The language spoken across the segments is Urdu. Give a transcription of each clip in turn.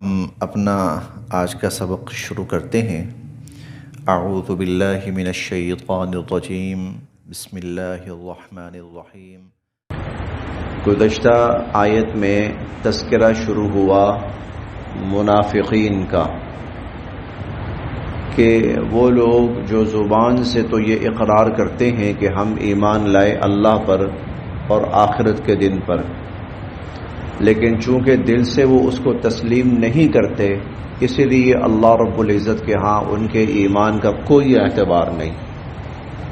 ہم اپنا آج کا سبق شروع کرتے ہیں۔ اعوذ باللہ من الشیطان الرجیم، بسم اللہ الرحمن الرحیم۔ گزشتہ آیت میں تذکرہ شروع ہوا منافقین کا کہ وہ لوگ جو زبان سے تو یہ اقرار کرتے ہیں کہ ہم ایمان لائے اللہ پر اور آخرت کے دن پر، لیکن چونکہ دل سے وہ اس کو تسلیم نہیں کرتے، اسی لیے اللہ رب العزت کے ہاں ان کے ایمان کا کوئی اعتبار نہیں۔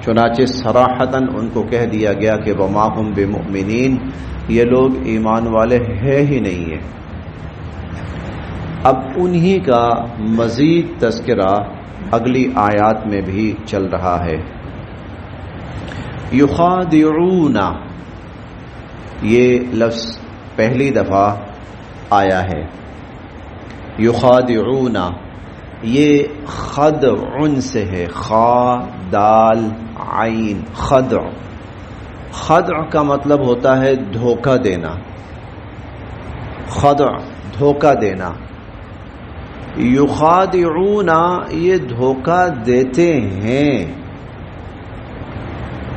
چنانچہ صراحتاً ان کو کہہ دیا گیا کہ وما ہم بمؤمنین، یہ لوگ ایمان والے ہیں ہی نہیں ہیں۔ اب انہی کا مزید تذکرہ اگلی آیات میں بھی چل رہا ہے۔ یخادعون، یہ لفظ پہلی دفعہ آیا ہے۔ یخادعون یہ خدع سے ہے، خا دال عین، خدع۔ خدع کا مطلب ہوتا ہے دھوکہ دینا، خدع دھوکہ دینا۔ یخادعون یہ دھوکہ دیتے ہیں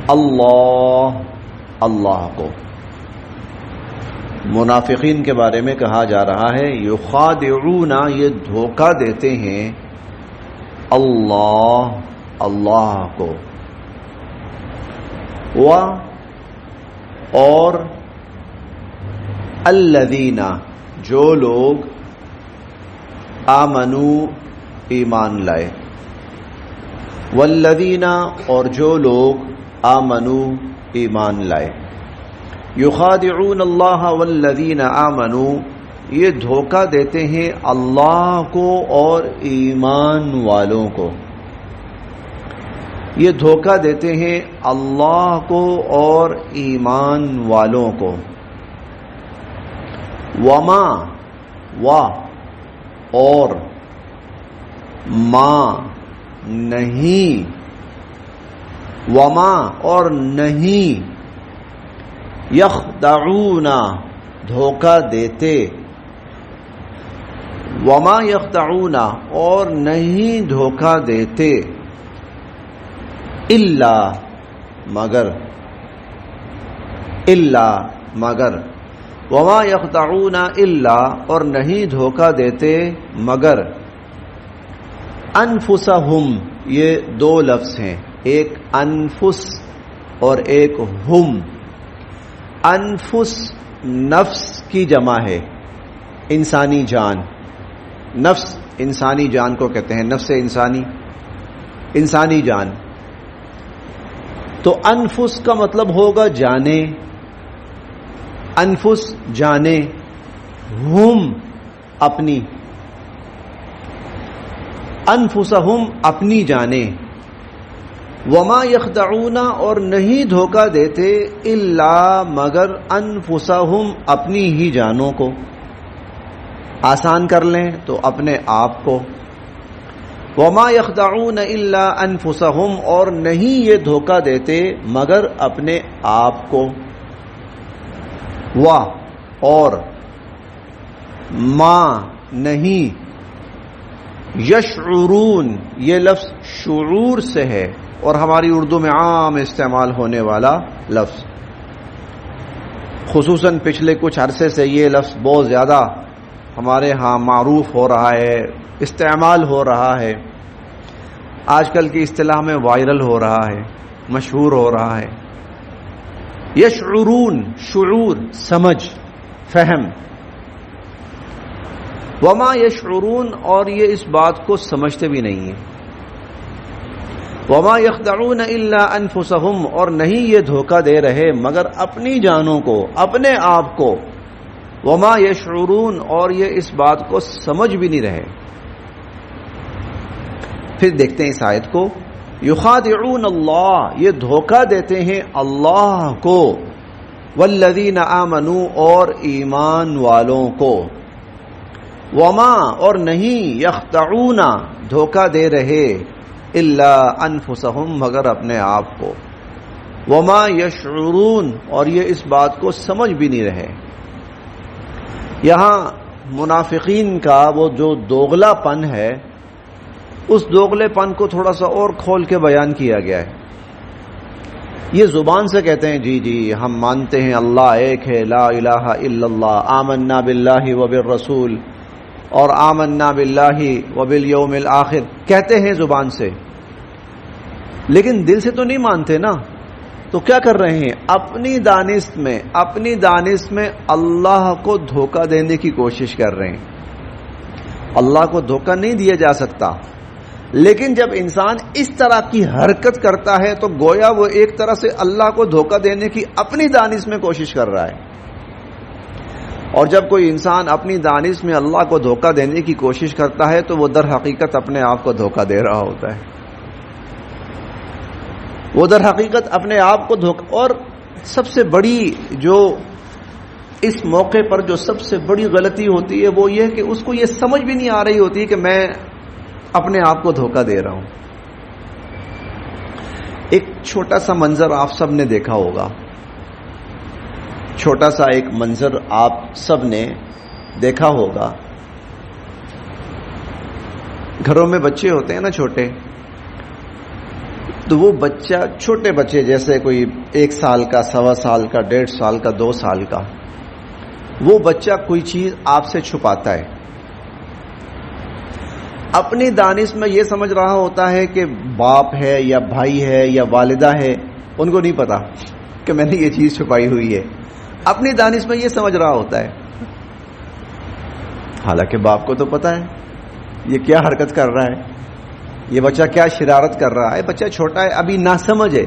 اللہ کو۔ منافقین کے بارے میں کہا جا رہا ہے یخادعون یہ دھوکہ دیتے ہیں اللہ کو، اور الذین جو لوگ آمنوا ایمان لائے، والذین اور جو لوگ آمنوا ایمان لائے۔ یخادعون اللہ والذین آمنوا یہ دھوکہ دیتے ہیں اللہ کو اور ایمان والوں کو، یہ دھوکہ دیتے ہیں اللہ کو اور ایمان والوں کو۔ وما اور ما نہیں، وما اور نہیں، یخدعون دھوکہ دیتے، وما یخدعون اور نہیں دھوکہ دیتے، الا مگر، وما یخدعون الا اور نہیں دھوکہ دیتے مگر، انفسہم یہ دو لفظ ہیں، ایک انفس اور ایک ہم۔ انفس نفس کی جمع ہے، انسانی جان، نفس انسانی جان کو کہتے ہیں، نفس انسانی جان۔ تو انفس کا مطلب ہوگا جانے، انفس جانے، ہم اپنی، انفسہم اپنی جانے، وما یخدعون اور نہیں دھوکہ دیتے الا مگر انفسہم اپنی ہی جانوں کو، آسان کر لیں تو اپنے آپ کو، وما یخدعون الا انفسہم اور نہیں یہ دھوکہ دیتے مگر اپنے آپ کو، اور ما نہیں، یشعرون یہ لفظ شعور سے ہے اور ہماری اردو میں عام استعمال ہونے والا لفظ، خصوصاً پچھلے کچھ عرصے سے یہ لفظ بہت زیادہ ہمارے ہاں معروف ہو رہا ہے، استعمال ہو رہا ہے، آج کل کی اصطلاح میں وائرل ہو رہا ہے، مشہور ہو رہا ہے۔ یشعرون شعور سمجھ فہم، وما یشعرون اور یہ اس بات کو سمجھتے بھی نہیں ہیں، وما یخدعون الا انفسہم اور نہیں یہ دھوکہ دے رہے مگر اپنی جانوں کو، اپنے آپ کو، وما یشعرون اور یہ اس بات کو سمجھ بھی نہیں رہے۔ پھر دیکھتے ہیں اس آیت کو، یخادعون اللہ یہ دھوکہ دیتے ہیں اللہ کو، والذین آمنوا اور ایمان والوں کو، وما اور نہیں یخدعون دھوکہ دے رہے الا انفسہم مگر اپنے آپ کو، وما یشعرون اور یہ اس بات کو سمجھ بھی نہیں رہے۔ یہاں منافقین کا وہ جو دوغلا پن ہے، اس دوغلے پن کو تھوڑا سا اور کھول کے بیان کیا گیا ہے۔ یہ زبان سے کہتے ہیں جی جی ہم مانتے ہیں اللہ ایک ہے، لا الہ الا اللہ، آمنا باللہ وبالرسول، اور آمنا باللہ وبالیوم الآخر، کہتے ہیں زبان سے، لیکن دل سے تو نہیں مانتے نا۔ تو کیا کر رہے ہیں؟ اپنی دانست میں اللہ کو دھوکہ دینے کی کوشش کر رہے ہیں۔ اللہ کو دھوکہ نہیں دیا جا سکتا، لیکن جب انسان اس طرح کی حرکت کرتا ہے تو گویا وہ ایک طرح سے اللہ کو دھوکہ دینے کی اپنی دانست میں کوشش کر رہا ہے۔ اور جب کوئی انسان اپنی دانست میں اللہ کو دھوکہ دینے کی کوشش کرتا ہے تو وہ در حقیقت اپنے آپ کو دھوکہ دے رہا ہوتا ہے، وہ در حقیقت اپنے آپ کو دھوکہ۔ اور سب سے بڑی جو اس موقع پر جو سب سے بڑی غلطی ہوتی ہے وہ یہ کہ اس کو یہ سمجھ بھی نہیں آ رہی ہوتی کہ میں اپنے آپ کو دھوکہ دے رہا ہوں۔ ایک چھوٹا سا منظر آپ سب نے دیکھا ہوگا، چھوٹا سا ایک منظر آپ سب نے دیکھا ہوگا۔ گھروں میں بچے ہوتے ہیں نا چھوٹے، تو وہ بچہ، چھوٹے بچے جیسے کوئی 1 سال کا، 1.25 سال کا، 1.5 سال کا، 2 سال کا، وہ بچہ کوئی چیز آپ سے چھپاتا ہے، اپنی دانش میں یہ سمجھ رہا ہوتا ہے کہ باپ ہے یا بھائی ہے یا والدہ ہے، ان کو نہیں پتا کہ میں نے یہ چیز چھپائی ہوئی ہے، اپنی دانش میں یہ سمجھ رہا ہوتا ہے، حالانکہ باپ کو تو پتا ہے یہ کیا حرکت کر رہا ہے، یہ بچہ کیا شرارت کر رہا ہے۔ بچہ چھوٹا ہے، ابھی ناسمجھ ہے،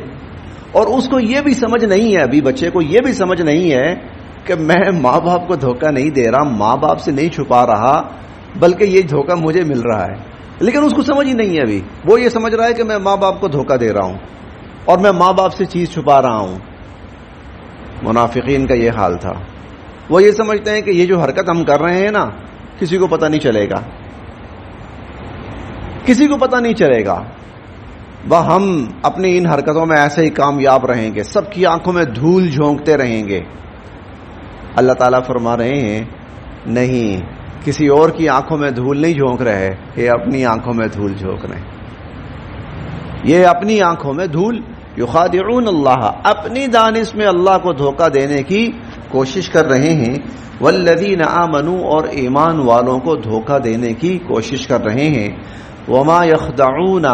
اور اس کو یہ بھی سمجھ نہیں ہے، ابھی بچے کو یہ بھی سمجھ نہیں ہے کہ میں ماں باپ کو دھوکہ نہیں دے رہا، ماں باپ سے نہیں چھپا رہا، بلکہ یہ دھوکہ مجھے مل رہا ہے، لیکن اس کو سمجھ ہی نہیں ہے ابھی۔ وہ یہ سمجھ رہا ہے کہ میں ماں باپ کو دھوکہ دے رہا ہوں اور میں ماں باپ سے چیز چھپا رہا ہوں۔ منافقین کا یہ حال تھا، وہ یہ سمجھتے ہیں کہ یہ جو حرکت ہم کر رہے ہیں نا، کسی کو پتہ نہیں چلے گا، کسی کو پتہ نہیں چلے گا، وہ ہم اپنی ان حرکتوں میں ایسے ہی کامیاب رہیں گے، سب کی آنکھوں میں دھول جھونکتے رہیں گے۔ اللہ تعالیٰ فرما رہے ہیں نہیں، کسی اور کی آنکھوں میں دھول نہیں جھونک رہے، یہ اپنی آنکھوں میں دھول جھونک رہے ہیں، یہ اپنی آنکھوں میں دھول، یخادعون اللہ، اپنی دانش میں اللہ کو دھوکہ دینے کی کوشش کر رہے ہیں، والذین آمنوا، اور ایمان والوں کو دھوکہ دینے کی کوشش کر رہے ہیں، وما یخدعون،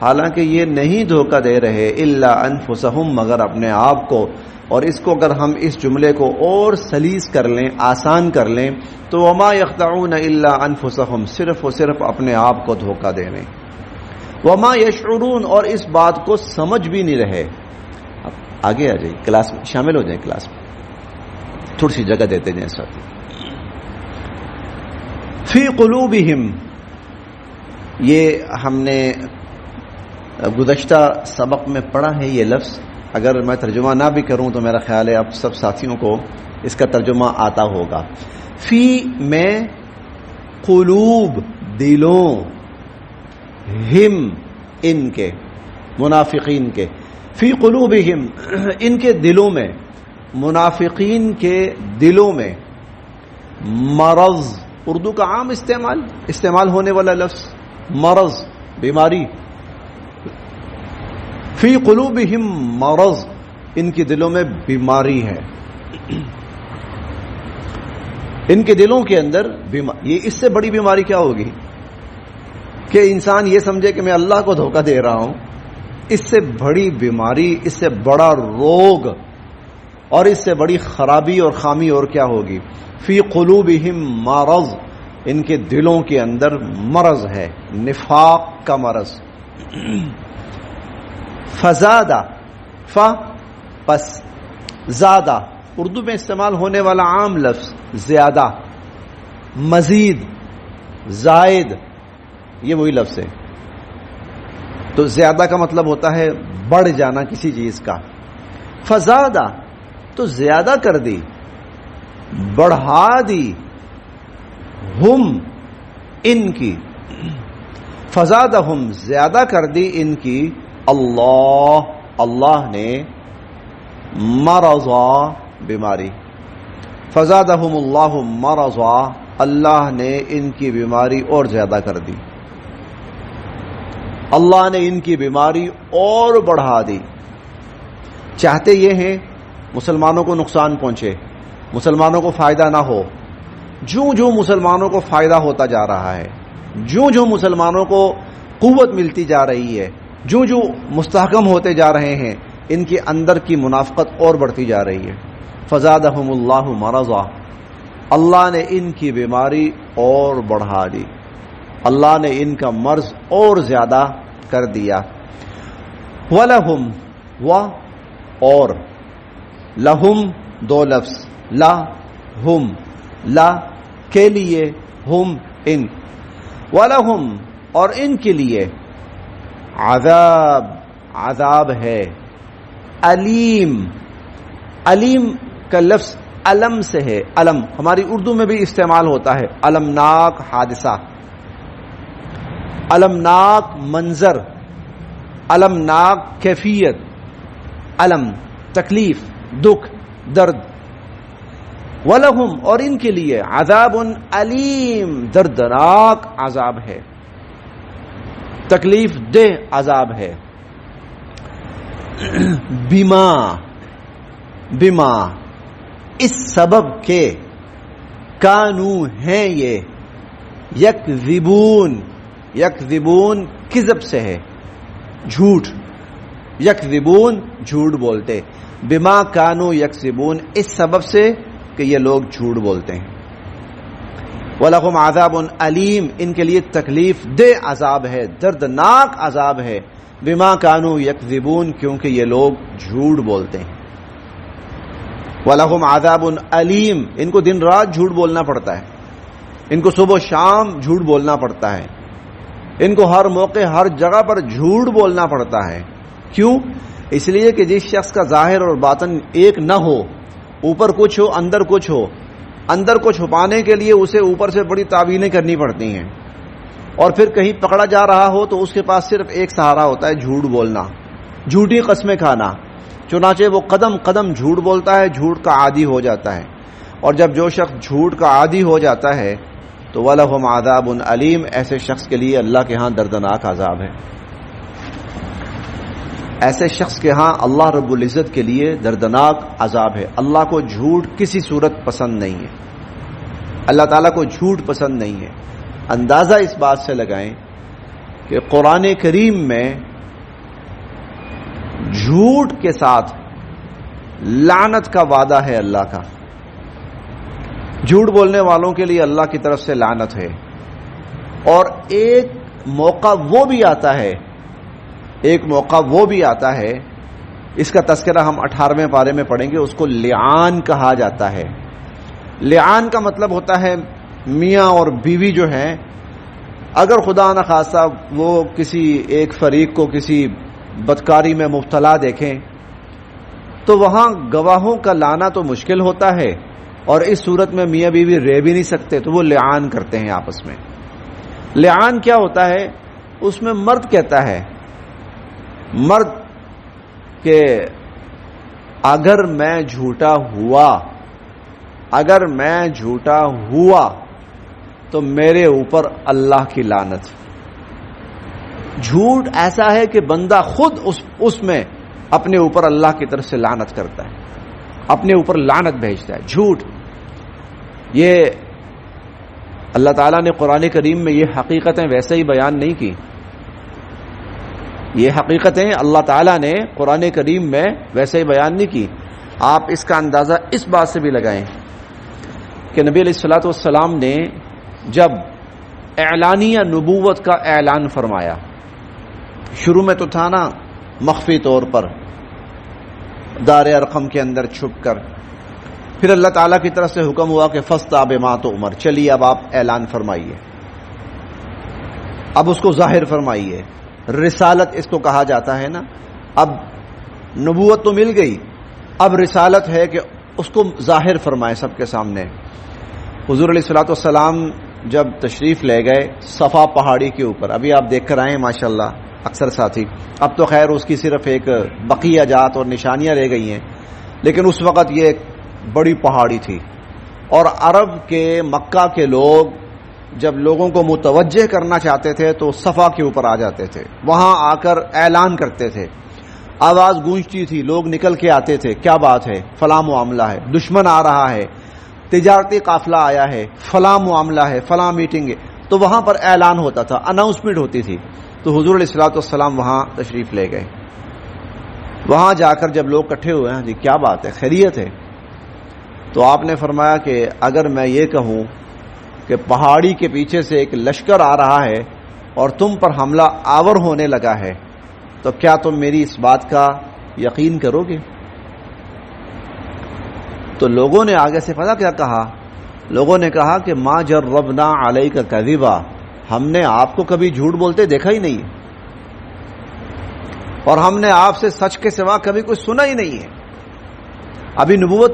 حالانکہ یہ نہیں دھوکہ دے رہے، الا انفسہم، مگر اپنے آپ کو۔ اور اس کو اگر ہم اس جملے کو اور سلیس کر لیں، آسان کر لیں، تو وما یخدعون الا انفسہم، صرف و صرف اپنے آپ کو دھوکہ دے رہے، وما یشعرون، اور اس بات کو سمجھ بھی نہیں رہے۔ اب آگے آ جائیے، کلاس میں شامل ہو جائیں، کلاس میں تھوڑی سی جگہ دیتے جائیں ساتھی۔ فی قلوبہم، یہ ہم نے گزشتہ سبق میں پڑھا ہے یہ لفظ، اگر میں ترجمہ نہ بھی کروں تو میرا خیال ہے اب سب ساتھیوں کو اس کا ترجمہ آتا ہوگا۔ فی میں قلوب، دلوں، ہم ان کے، منافقین کے، فی قلوبہم ان کے دلوں میں، منافقین کے دلوں میں، مرض، اردو کا عام استعمال ہونے والا لفظ مرض، بیماری، فی قلوبہم مرض، ان کے دلوں میں بیماری ہے، ان کے دلوں کے اندر یہ اس سے بڑی بیماری کیا ہوگی کہ انسان یہ سمجھے کہ میں اللہ کو دھوکہ دے رہا ہوں، اس سے بڑی بیماری، اس سے بڑا روگ اور اس سے بڑی خرابی اور خامی اور کیا ہوگی؟ فی قلوبہم مرض، ان کے دلوں کے اندر مرض ہے، نفاق کا مرض۔ فزادہ، پس زیادہ، اردو میں استعمال ہونے والا عام لفظ زیادہ، مزید، زائد، یہ وہی لفظ ہے۔ تو زیادہ کا مطلب ہوتا ہے بڑھ جانا کسی چیز کا، فزادہ تو زیادہ کر دی، بڑھا دی، ہم ان کی، فزادہم زیادہ کر دی ان کی، اللہ نے، مرضا بیماری، فزادہم اللہ مرضا اللہ نے ان کی بیماری اور زیادہ کر دی، اللہ نے ان کی بیماری اور بڑھا دی۔ چاہتے یہ ہیں مسلمانوں کو نقصان پہنچے، مسلمانوں کو فائدہ نہ ہو۔ جوں جوں مسلمانوں کو فائدہ ہوتا جا رہا ہے، جوں جوں مسلمانوں کو قوت ملتی جا رہی ہے، جوں جوں مستحکم ہوتے جا رہے ہیں، ان کے اندر کی منافقت اور بڑھتی جا رہی ہے۔ فزادہم اللہ مرضا، اللہ نے ان کی بیماری اور بڑھا دی، اللہ نے ان کا مرض اور زیادہ کر دیا۔ وَلَهُمْ اور لہم دو لفظ، لا ہم، لا کے لیے، ہم ان، وَلَهُمْ اور ان کے لیے عذاب ہے، علیم، علیم کا لفظ علم سے ہے، علم ہماری اردو میں بھی استعمال ہوتا ہے، المناک حادثہ، المناک منظر، المناک کیفیت، علم تکلیف، دکھ، درد۔ وَلَهُمْ اور ان کے لیے عذاب علیم، دردناک عذاب ہے، تکلیف دہ عذاب ہے۔ بما اس سبب کے، کانو ہیں یہ، یکذبون، یکذبون کذب سے ہے، جھوٹ، یکذبون جھوٹ بولتے، بما کانو یکذبون اس سبب سے کہ یہ لوگ جھوٹ بولتے ہیں۔ وَلَهُمْ عَذَابٌ علیم ان کے لیے تکلیف دہ عذاب ہے، دردناک عذاب ہے، بما کانو یکذبون کیونکہ یہ لوگ جھوٹ بولتے ہیں۔ وَلَهُمْ عَذَابٌ علیم ان کو دن رات جھوٹ بولنا پڑتا ہے، ان کو صبح و شام جھوٹ بولنا پڑتا ہے، ان کو ہر موقع ہر جگہ پر جھوٹ بولنا پڑتا ہے۔ کیوں؟ اس لیے کہ جس شخص کا ظاہر اور باطن ایک نہ ہو، اوپر کچھ ہو اندر کچھ ہو، اندر کو چھپانے کے لیے اسے اوپر سے بڑی تعویلیں کرنی پڑتی ہیں، اور پھر کہیں پکڑا جا رہا ہو تو اس کے پاس صرف ایک سہارا ہوتا ہے، جھوٹ بولنا، جھوٹی قسمیں کھانا۔ چنانچہ وہ قدم قدم جھوٹ بولتا ہے، جھوٹ کا عادی ہو جاتا ہے، اور جب جو شخص جھوٹ کا عادی ہو جاتا ہے تو وَلَهُمْ عَذَابٌ علیم ایسے شخص کے لیے اللہ کے ہاں دردناک عذاب ہے۔ ایسے شخص کے ہاں اللہ رب العزت کے لیے دردناک عذاب ہے۔ اللہ کو جھوٹ کسی صورت پسند نہیں ہے، اللہ تعالیٰ کو جھوٹ پسند نہیں ہے۔ اندازہ اس بات سے لگائیں کہ قرآن کریم میں جھوٹ کے ساتھ لعنت کا وعدہ ہے اللہ کا، جھوٹ بولنے والوں کے لیے اللہ کی طرف سے لعنت ہے۔ اور ایک موقع وہ بھی آتا ہے، ایک موقع وہ بھی آتا ہے، اس کا تذکرہ ہم 18ویں پارے میں پڑھیں گے، اس کو لعان کہا جاتا ہے۔ لعان کا مطلب ہوتا ہے میاں اور بیوی جو ہیں، اگر خدا نخواستہ وہ کسی ایک فریق کو کسی بدکاری میں مبتلا دیکھیں تو وہاں گواہوں کا لانا تو مشکل ہوتا ہے، اور اس صورت میں میاں بیوی رہ بھی نہیں سکتے تو وہ لعان کرتے ہیں آپس میں۔ لعان کیا ہوتا ہے؟ اس میں مرد کہتا ہے، مرد کہ اگر میں جھوٹا ہوا، اگر میں جھوٹا ہوا تو میرے اوپر اللہ کی لعنت۔ جھوٹ ایسا ہے کہ بندہ خود اس میں اپنے اوپر اللہ کی طرف سے لعنت کرتا ہے، اپنے اوپر لعنت بھیجتا ہے۔ جھوٹ، یہ اللہ تعالیٰ نے قرآن کریم میں یہ حقیقتیں ویسے ہی بیان نہیں کی، یہ حقیقتیں اللہ تعالیٰ نے قرآن کریم میں ویسے ہی بیان نہیں کی۔ آپ اس کا اندازہ اس بات سے بھی لگائیں کہ نبی علیہ الصلوۃ والسلام نے جب اعلانیہ نبوت کا اعلان فرمایا، شروع میں تو تھا نا مخفی طور پر دار ارقم کے اندر چھپ کر، پھر اللہ تعالیٰ کی طرف سے حکم ہوا کہ فَاسْتَعْ بِمَا تُؤْمَرْ، چلیے اب آپ اعلان فرمائیے، اب اس کو ظاہر فرمائیے۔ رسالت اس کو کہا جاتا ہے نا، اب نبوت تو مل گئی، اب رسالت ہے کہ اس کو ظاہر فرمائے سب کے سامنے۔ حضور علیہ الصلوۃ والسلام جب تشریف لے گئے صفا پہاڑی کے اوپر، ابھی آپ دیکھ کر آئے ہیں ماشاءاللہ اکثر ساتھی، اب تو خیر اس کی صرف ایک بقیہ جات اور نشانیاں رہ گئی ہیں، لیکن اس وقت یہ ایک بڑی پہاڑی تھی، اور عرب کے مکہ کے لوگ جب لوگوں کو متوجہ کرنا چاہتے تھے تو صفا کے اوپر آ جاتے تھے، وہاں آ کر اعلان کرتے تھے، آواز گونجتی تھی، لوگ نکل کے آتے تھے، کیا بات ہے، فلاں معاملہ ہے، دشمن آ رہا ہے، تجارتی قافلہ آیا ہے، فلاں معاملہ ہے، فلاں میٹنگ ہے، تو وہاں پر اعلان ہوتا تھا، اناؤنسمنٹ ہوتی تھی۔ تو حضور علیہ الصلوۃ والسلام وہاں تشریف لے گئے۔ وہاں جا کر جب لوگ اکٹھے ہوئے ہیں، جی کیا بات ہے، خیریت ہے؟ تو آپ نے فرمایا کہ اگر میں یہ کہوں کہ پہاڑی کے پیچھے سے ایک لشکر آ رہا ہے اور تم پر حملہ آور ہونے لگا ہے تو کیا تم میری اس بات کا یقین کرو گے؟ تو لوگوں نے آگے سے پتہ کیا کہا؟ لوگوں نے کہا کہ ما جربنا علیک کذبا، ہم نے آپ کو کبھی جھوٹ بولتے دیکھا ہی نہیں ہے، اور ہم نے آپ سے سچ کے سوا کبھی کوئی سنا ہی نہیں ہے۔ ابھی نبوت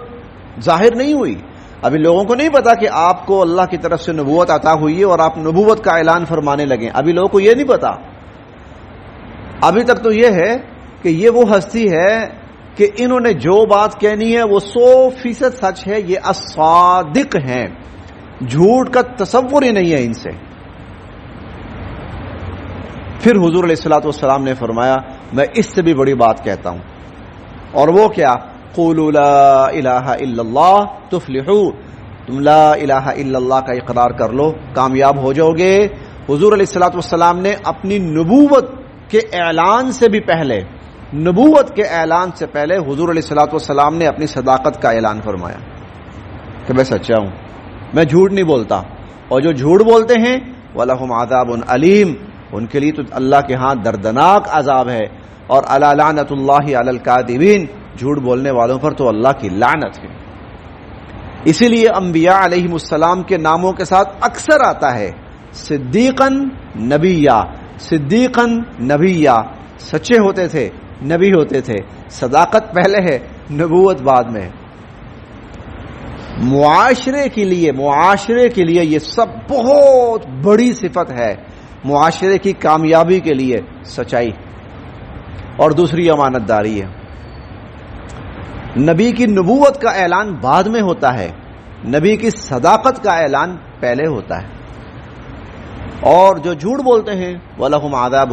ظاہر نہیں ہوئی، ابھی لوگوں کو نہیں پتا کہ آپ کو اللہ کی طرف سے نبوت عطا ہوئی ہے اور آپ نبوت کا اعلان فرمانے لگے، ابھی لوگوں کو یہ نہیں پتا۔ ابھی تک تو یہ ہے کہ یہ وہ ہستی ہے کہ انہوں نے جو بات کہنی ہے وہ 100% سچ ہے، یہ الصادق ہیں، جھوٹ کا تصور ہی نہیں ہے ان سے۔ پھر حضور علیہ الصلوۃ والسلام نے فرمایا میں اس سے بھی بڑی بات کہتا ہوں، اور وہ کیا؟ قولوا لا الہ الا اللہ تفلحوا، تم لا الہ الا اللہ کا اقرار کر لو، کامیاب ہو جاؤ گے۔ حضور علیہ الصلوۃ والسلام نے اپنی نبوت کے اعلان سے بھی پہلے، نبوت کے اعلان سے پہلے حضور علیہ الصلوۃ والسلام نے اپنی صداقت کا اعلان فرمایا کہ میں سچا ہوں، میں جھوٹ نہیں بولتا، اور جو جھوٹ بولتے ہیں وَلَهُمْ عَذَابٌ عَلِيمٌ، ان کے لیے تو اللہ کے ہاں دردناک عذاب ہے، اور أَلَا لَعْنَةُ اللَّهِ عَلَى الْكَاذِبِينَ، جھوٹ بولنے والوں پر تو اللہ کی لعنت ہے۔ اسی لیے انبیاء علیہم السلام کے ناموں کے ساتھ اکثر آتا ہے صدیقاً نبیہ، صدیقاً نبیہ، سچے ہوتے تھے، نبی ہوتے تھے، صداقت پہلے ہے، نبوت بعد میں۔ معاشرے کے لیے یہ سب بہت بڑی صفت ہے، معاشرے کی کامیابی کے لیے سچائی، اور دوسری امانت داری ہے۔ نبی کی نبوت کا اعلان بعد میں ہوتا ہے، نبی کی صداقت کا اعلان پہلے ہوتا ہے۔ اور جو جھوٹ بولتے ہیں وَلَهُمْ عَذَابٌ